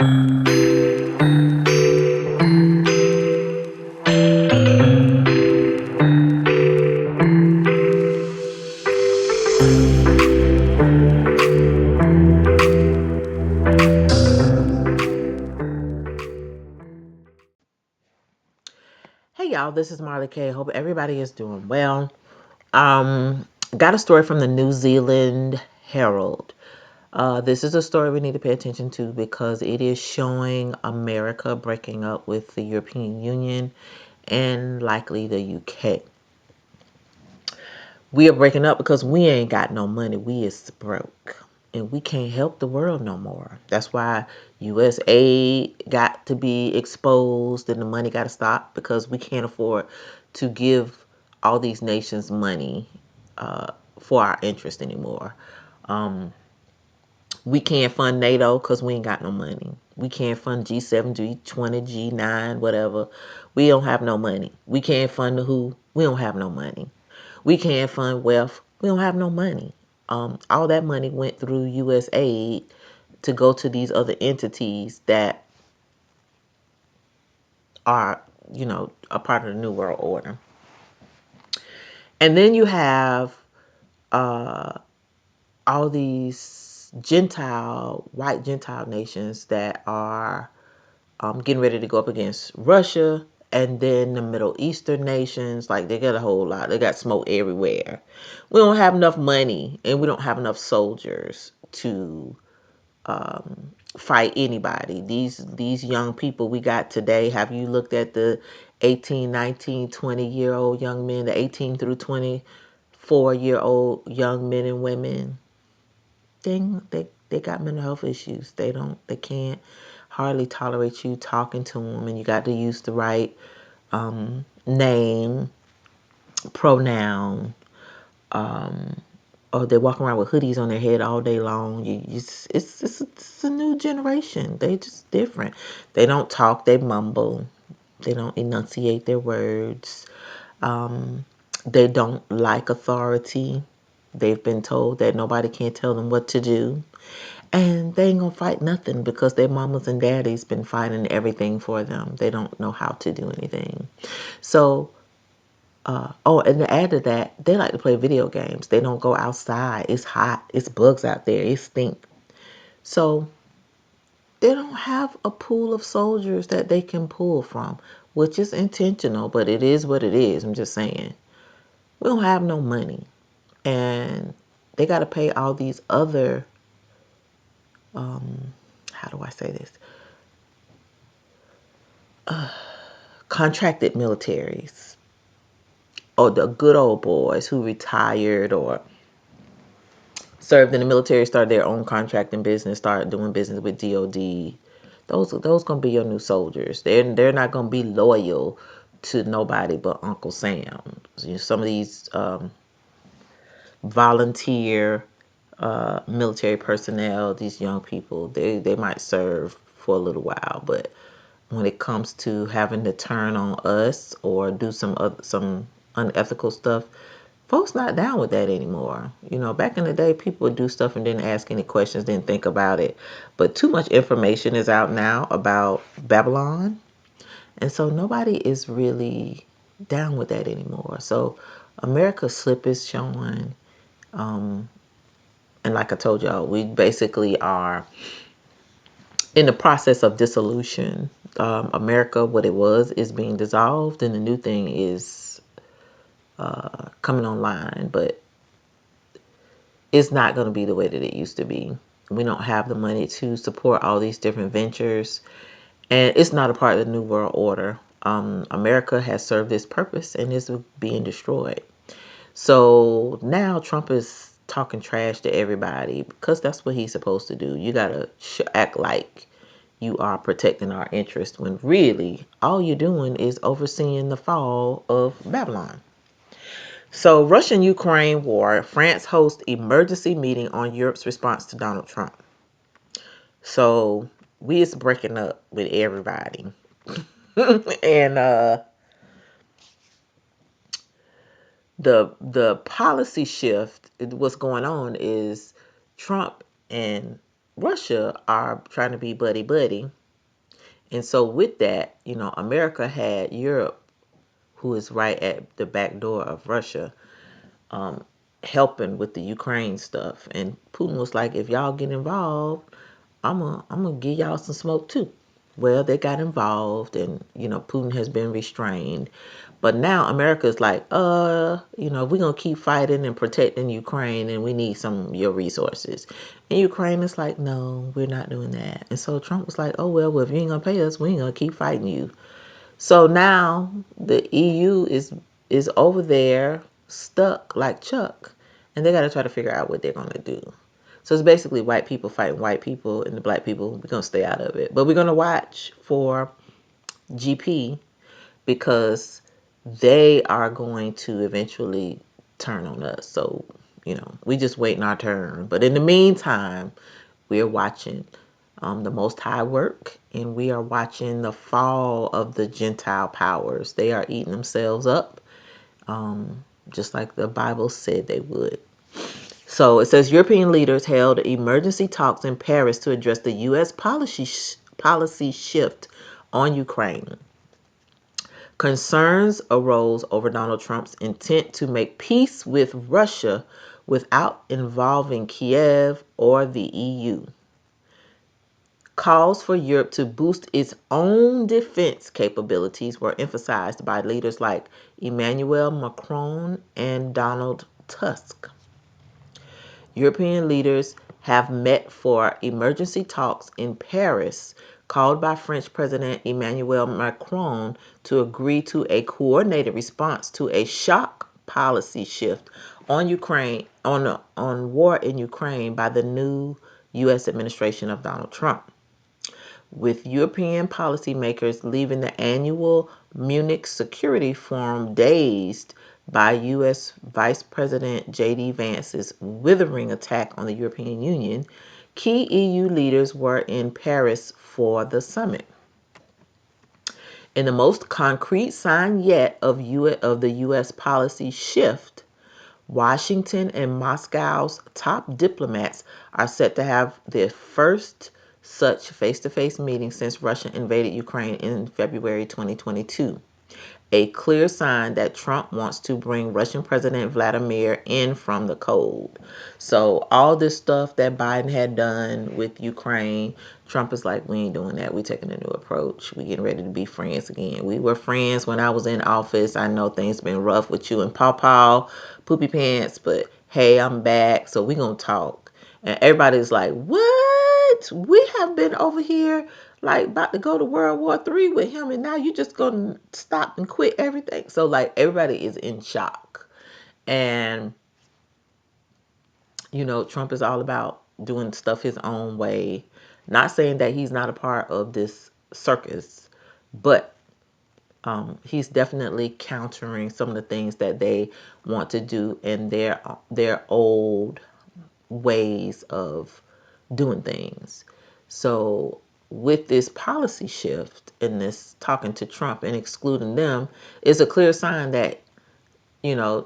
Hey y'all, this is Marley K. Hope everybody is doing well. Um, got a story from the New Zealand Herald. This is a story we need to pay attention to because it is showing America breaking up with the European Union and likely the UK. We are breaking up because we ain't got no money. We is broke. And we can't help the world no more. That's why US aid got to be exposed and the money got to stop because we can't afford to give all these nations money for our interest anymore. Um, we can't fund NATO because we ain't got no money. We can't fund G7, G20, G9, whatever. We don't have no money. We can't fund the WHO. We don't have no money. We can't fund wealth. We don't have no money. All that money went through U.S. aid to go to these other entities that are, a part of the New World Order. And then you have uh, all these white Gentile nations that are getting ready to go up against Russia, and then the Middle Eastern nations, like they got a whole lot. They got smoke everywhere. We don't have enough money, and we don't have enough soldiers to fight anybody. These young people we got today. Have you looked at the 18, 19, 20-year old young men, the 18 through 24-year-old young men and women? They got mental health issues. They can't hardly tolerate you talking to them, and you got to use the right name, pronoun. Or they walk around with hoodies on their head all day long. It's a new generation. They just different. They don't talk. They mumble. They don't enunciate their words. Um, they don't like authority. They've been told that nobody can tell them what to do. And they ain't gonna fight nothing because their mamas and daddies been fighting everything for them. They don't know how to do anything. So, and to add to that, they like to play video games. They don't go outside. It's hot. It's bugs out there. It stink. So they don't have a pool of soldiers that they can pull from, which is intentional, but it is what it is. I'm just saying. We don't have no money. And they got to pay all these other, how do I say this? Contracted militaries or the good old boys who retired or served in the military, started their own contracting business, started doing business with DOD. Those gonna be your new soldiers. They're not gonna be loyal to nobody but Uncle Sam. Some of these volunteer military personnel, these young people, they might serve for a little while, but when it comes to having to turn on us or do some unethical stuff, folks not down with that anymore. Back in the day, people would do stuff and didn't ask any questions, didn't think about it. But too much information is out now about Babylon, and so nobody is really down with that anymore. So America's slip is showing. And like I told y'all, we basically are in the process of dissolution. America, what it was, is being dissolved, and the new thing is coming online. But it's not going to be the way that it used to be. We don't have the money to support all these different ventures, and it's not a part of the New World Order. America has served its purpose and is being destroyed. So now Trump is talking trash to everybody because that's what he's supposed to do. You gotta act like you are protecting our interests when really all you're doing is overseeing the fall of Babylon. So, Russian-Ukraine war, France hosts emergency meeting on Europe's response to Donald Trump. So, we is breaking up with everybody. And the policy shift, what's going on is Trump and Russia are trying to be buddy buddy. And so with that, America had Europe, who is right at the back door of Russia, um, helping with the Ukraine stuff. And Putin was like, if y'all get involved, I'm gonna give y'all some smoke too. Well, they got involved, and Putin has been restrained. But now America is like, we're gonna keep fighting and protecting Ukraine, and we need some of your resources. And Ukraine is like, no, we're not doing that. And so Trump was like, oh well, if you ain't gonna pay us, we ain't gonna keep fighting you. So now the EU is over there stuck like Chuck, and they got to try to figure out what they're gonna do. So it's basically white people fighting white people, and the black people, we're gonna stay out of it. But we're gonna watch for GP because they are going to eventually turn on us. So, we just waiting our turn. But in the meantime, we are watching the Most High work, and we are watching the fall of the Gentile powers. They are eating themselves up, just like the Bible said they would. So it says European leaders held emergency talks in Paris to address the U.S. policy shift on Ukraine. Concerns arose over Donald Trump's intent to make peace with Russia without involving Kiev or the EU. Calls for Europe to boost its own defense capabilities were emphasized by leaders like Emmanuel Macron and Donald Tusk. European leaders have met for emergency talks in Paris, called by French President Emmanuel Macron to agree to a coordinated response to a shock policy shift on Ukraine on war in Ukraine by the new U.S. administration of Donald Trump, with European policymakers leaving the annual Munich Security Forum dazed by U.S. Vice President J.D. Vance's withering attack on the European Union. Key EU leaders were in Paris for the summit. In the most concrete sign yet of the U.S. policy shift, Washington and Moscow's top diplomats are set to have their first such face-to-face meeting since Russia invaded Ukraine in February 2022. A clear sign that Trump wants to bring Russian President Vladimir in from the cold. So all this stuff that Biden had done with Ukraine, Trump is like, we ain't doing that. We taking a new approach. We getting ready to be friends again. We were friends when I was in office. I know things been rough with you and Paw Poopy Pants, but hey, I'm back. So we gonna talk. And everybody's like, what? We have been over here like about to go to World War III with him, and now you just gonna stop and quit everything. So like everybody is in shock. And Trump is all about doing stuff his own way. Not saying that he's not a part of this circus, but he's definitely countering some of the things that they want to do in their old ways of doing things. So with this policy shift and this talking to Trump and excluding them is a clear sign that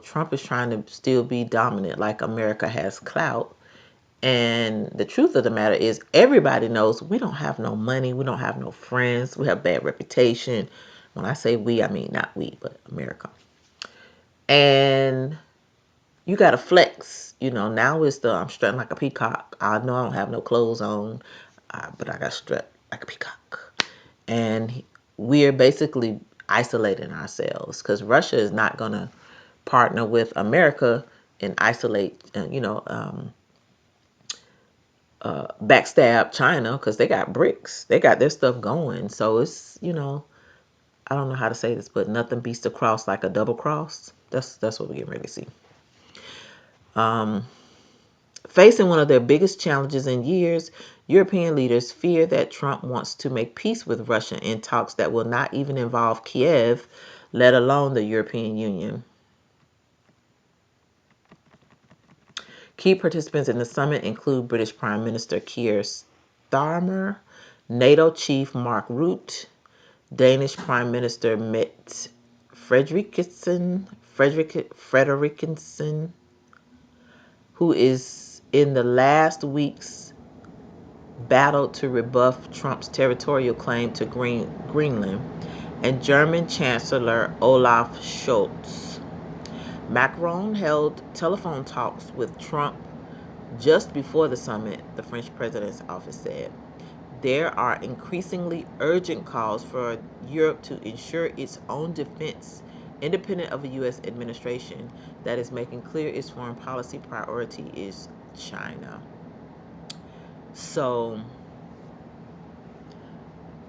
Trump is trying to still be dominant, like America has clout. And the truth of the matter is everybody knows we don't have no money, we don't have no friends, we have bad reputation. When I say we, I mean not we, but America. And you gotta flex. Now it's I'm strutting like a peacock. I know I don't have no clothes on, but I got strut like a peacock. And we're basically isolating ourselves because Russia is not gonna partner with America and isolate, backstab China because they got bricks. They got their stuff going. So it's, I don't know how to say this, but nothing beats the cross like a double cross. That's what we're getting ready to see. Facing one of their biggest challenges in years, European leaders fear that Trump wants to make peace with Russia in talks that will not even involve Kiev, let alone the European Union. Key participants in the summit include British Prime Minister Keir Starmer, NATO Chief Mark Rutte, Danish Prime Minister Mette Frederiksen, who is in the last weeks battled to rebuff Trump's territorial claim to Greenland, and German Chancellor Olaf Scholz. Macron held telephone talks with Trump just before the summit, the French president's office said. There are increasingly urgent calls for Europe to ensure its own defense, independent of a U.S. administration that is making clear its foreign policy priority is China. So,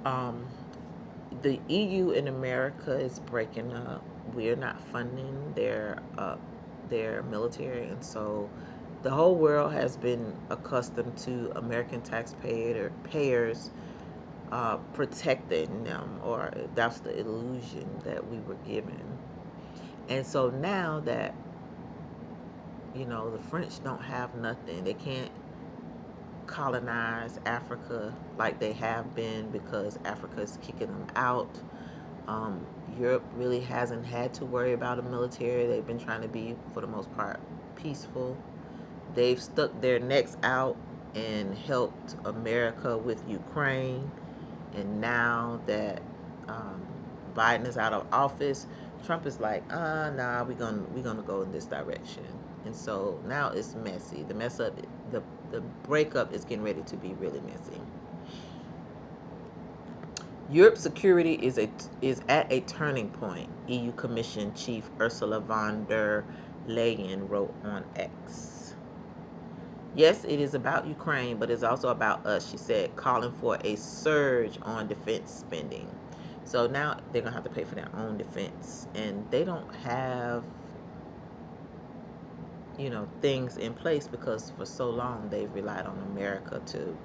um, the EU and America is breaking up. We're not funding their military, and so the whole world has been accustomed to American taxpayers protecting them, or that's the illusion that we were given. And so now that the French don't have nothing, they can't colonize Africa like they have been because Africa is kicking them out. Um, Europe really hasn't had to worry about a military. They've been trying to be, for the most part, peaceful. They've stuck their necks out and helped America with Ukraine. And now that um, Biden is out of office, Trump is like, nah, we're gonna go in this direction. And so now it's messy. The breakup is getting ready to be really messy. Europe's security is at a turning point, EU Commission Chief Ursula von der Leyen wrote on X. Yes, it is about Ukraine, but it's also about us, she said, calling for a surge on defense spending. So now they're going to have to pay for their own defense. And they don't have, things in place because for so long they've relied on America to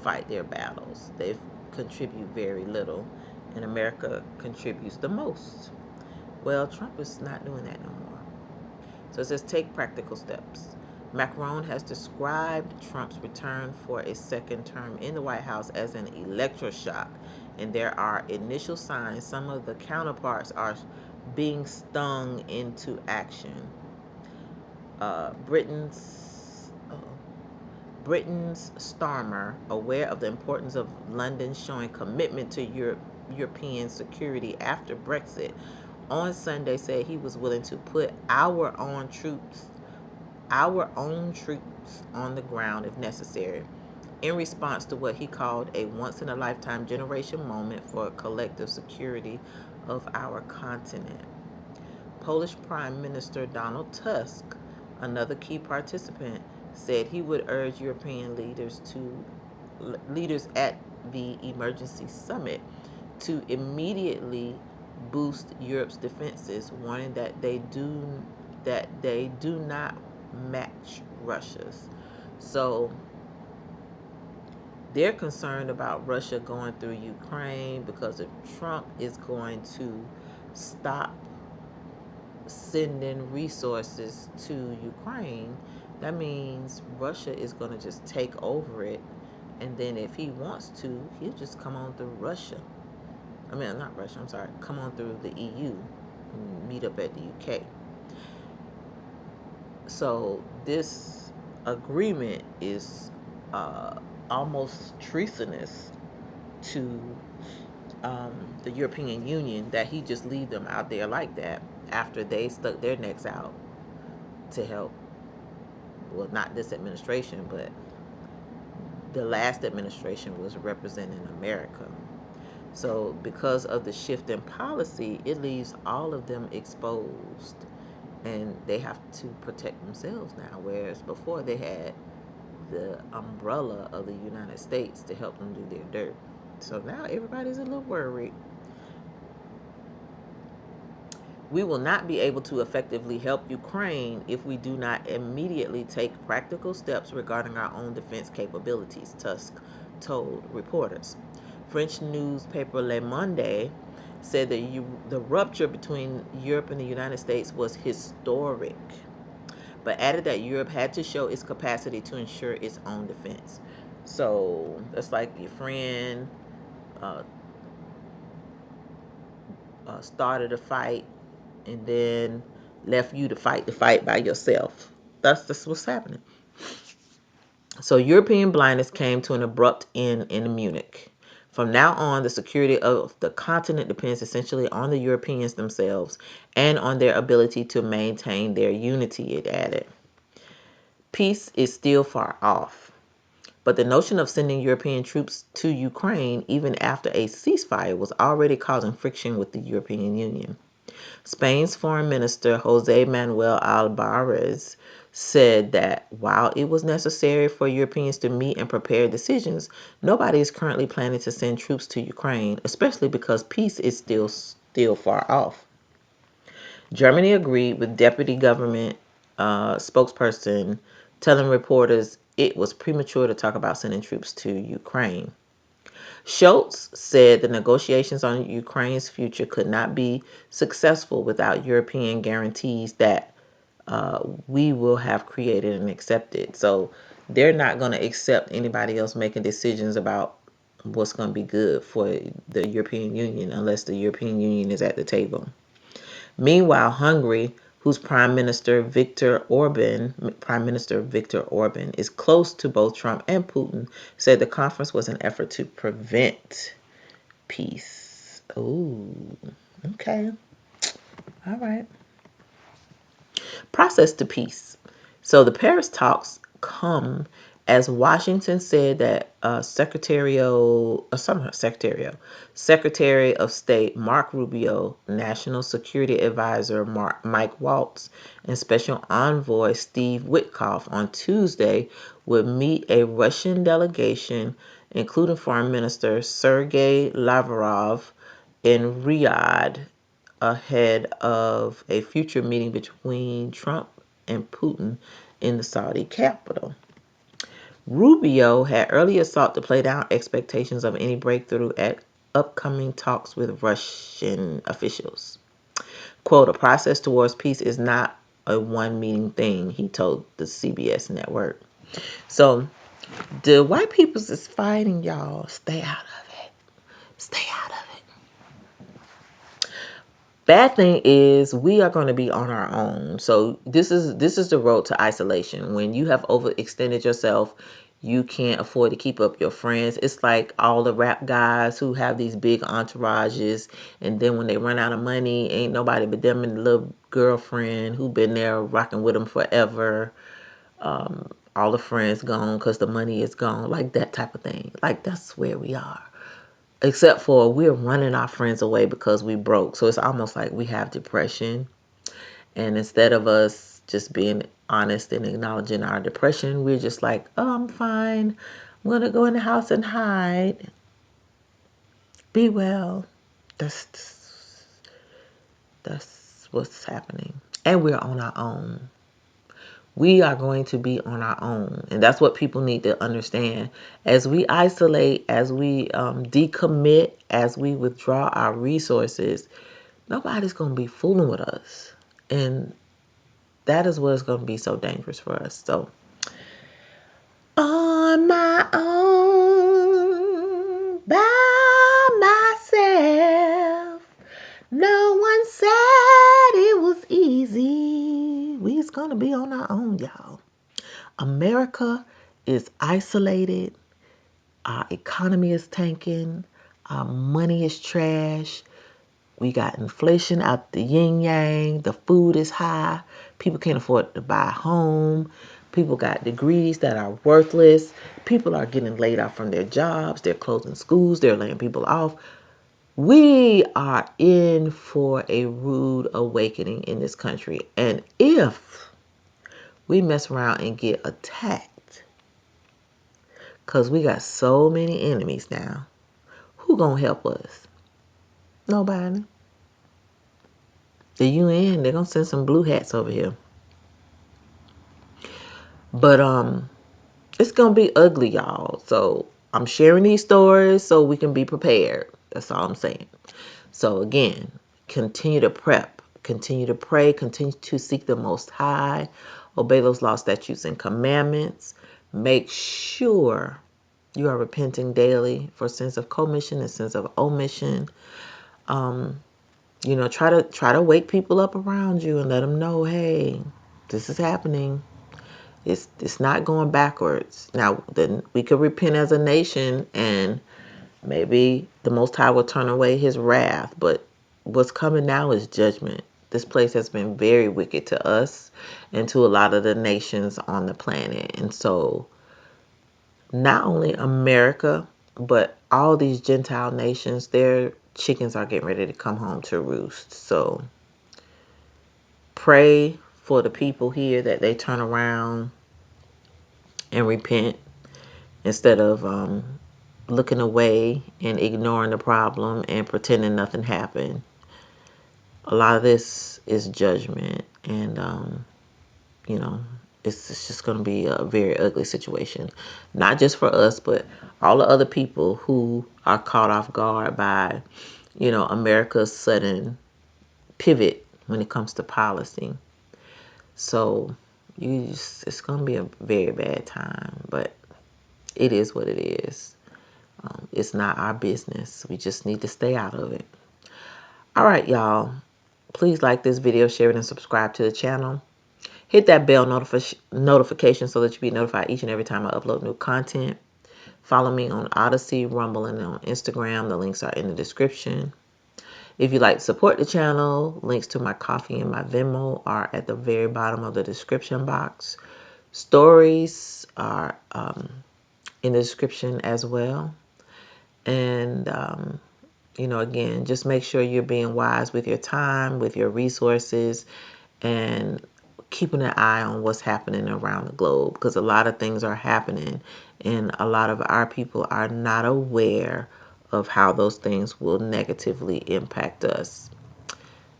fight their battles. They've contribute very little, and America contributes the most. Well, Trump is not doing that no more. So it says take practical steps. Macron has described Trump's return for a second term in the White House as an electroshock, and there are initial signs some of the counterparts are being stung into action. Britain's Starmer, aware of the importance of London showing commitment to European security after Brexit, on Sunday said he was willing to put our own troops on the ground if necessary, in response to what he called a once in a lifetime generation moment for collective security of our continent. Polish Prime Minister Donald Tusk, another key participant, said he would urge European leaders at the emergency summit to immediately boost Europe's defenses, warning that they do not match Russia's. So they're concerned about Russia going through Ukraine because if Trump is going to stop sending resources to Ukraine, that means Russia is going to just take over it. And then if he wants to, he'll just come on through Russia. I mean, not Russia, I'm sorry. Come on through the EU and meet up at the UK. So this agreement is almost treasonous to the European Union that he just leave them out there like that after they stuck their necks out to help. Well, not this administration, but the last administration was representing America. So because of the shift in policy, it leaves all of them exposed, and they have to protect themselves now, whereas before they had the umbrella of the United States to help them do their dirt. So now everybody's a little worried. We will not be able to effectively help Ukraine if we do not immediately take practical steps regarding our own defense capabilities, Tusk told reporters. French newspaper Le Monde said that the rupture between Europe and the United States was historic, but added that Europe had to show its capacity to ensure its own defense. So that's like your friend uh, started a fight and then left you to fight the fight by yourself. That's what's happening. So European blindness came to an abrupt end in Munich. From now on, the security of the continent depends essentially on the Europeans themselves and on their ability to maintain their unity, it added. Peace is still far off, but the notion of sending European troops to Ukraine, even after a ceasefire, was already causing friction with the European Union. Spain's Foreign Minister Jose Manuel Alvarez said that while it was necessary for Europeans to meet and prepare decisions, nobody is currently planning to send troops to Ukraine, especially because peace is still far off. Germany agreed with deputy government spokesperson telling reporters it was premature to talk about sending troops to Ukraine. Scholz said the negotiations on Ukraine's future could not be successful without European guarantees that we will have created and accepted. So they're not going to accept anybody else making decisions about what's going to be good for the European Union unless the European Union is at the table. Meanwhile, Hungary, whose Prime Minister Viktor Orban, is close to both Trump and Putin, said the conference was an effort to prevent peace. Oh, okay. All right. Process to peace. So the Paris talks come as Washington said that Secretary of State Mark Rubio, National Security Advisor Mike Waltz, and Special Envoy Steve Witkoff on Tuesday would meet a Russian delegation, including Foreign Minister Sergei Lavrov, in Riyadh ahead of a future meeting between Trump and Putin in the Saudi capital. Rubio had earlier sought to play down expectations of any breakthrough at upcoming talks with Russian officials. Quote, a process towards peace is not a one meeting thing, he told the CBS network. So the white peoples is fighting, y'all. Stay out of it. Stay out of it. Bad thing is we are going to be on our own. So this is the road to isolation. When you have overextended yourself, you can't afford to keep up your friends. It's like all the rap guys who have these big entourages, and then when they run out of money, ain't nobody but them and the little girlfriend who been there rocking with them forever. All the friends gone because the money is gone, like that type of thing. Like that's where we are. Except for we're running our friends away because we broke. So it's almost like we have depression. And instead of us just being honest and acknowledging our depression, we're just like, oh, I'm fine. I'm going to go in the house and hide. Be well. That's what's happening. And we're on our own. We are going to be on our own. And that's what people need to understand. As we isolate, as we decommit, as we withdraw our resources, nobody's going to be fooling with us. And that is what is going to be so dangerous for us. So, on my own, by myself, no one said it was easy. We's going to be on our own, y'all. America is isolated. Our economy is tanking. Our money is trash. We got inflation out the yin yang. The food is high. People can't afford to buy a home. People got degrees that are worthless. People are getting laid off from their jobs. They're closing schools. They're laying people off. We are in for a rude awakening in this country. And if we mess around and get attacked, because we got so many enemies now, who gonna help us? Nobody. The UN, they're gonna send some blue hats over here. But it's gonna be ugly, y'all. So I'm sharing these stories so we can be prepared. That's all I'm saying. So again, continue to prep, continue to pray, continue to seek the Most High, obey those laws, statutes, and commandments. Make sure you are repenting daily for sins of commission and sins of omission. Try to wake people up around you and let them know, hey, this is happening. It's not going backwards. Now, then we could repent as a nation, and maybe the Most High will turn away His wrath. But what's coming now is judgment. This place has been very wicked to us and to a lot of the nations on the planet. And so, not only America, but all these Gentile nations, their chickens are getting ready to come home to roost. So, pray for the people here that they turn around and repent instead of looking away and ignoring the problem and pretending nothing happened. A lot of this is judgment, and you know, it's just going to be a very ugly situation, not just for us, but all the other people who are caught off guard by, America's sudden pivot when it comes to policy. So it's going to be a very bad time, but it is what it is. It's not our business. We just need to stay out of it. All right, y'all. Please like this video, share it, and subscribe to the channel. Hit that bell notification so that you'll be notified each and every time I upload new content. Follow me on Odyssey, Rumble, and on Instagram. The links are in the description. If you'd like to support the channel, links to my Coffee and my Venmo are at the very bottom of the description box. Stories are in the description as well. And, again, just make sure you're being wise with your time, with your resources, and keeping an eye on what's happening around the globe, because a lot of things are happening and a lot of our people are not aware of how those things will negatively impact us.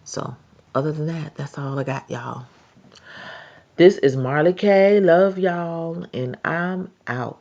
So, other than that, that's all I got, y'all. This is Marley K. Love y'all, and I'm out.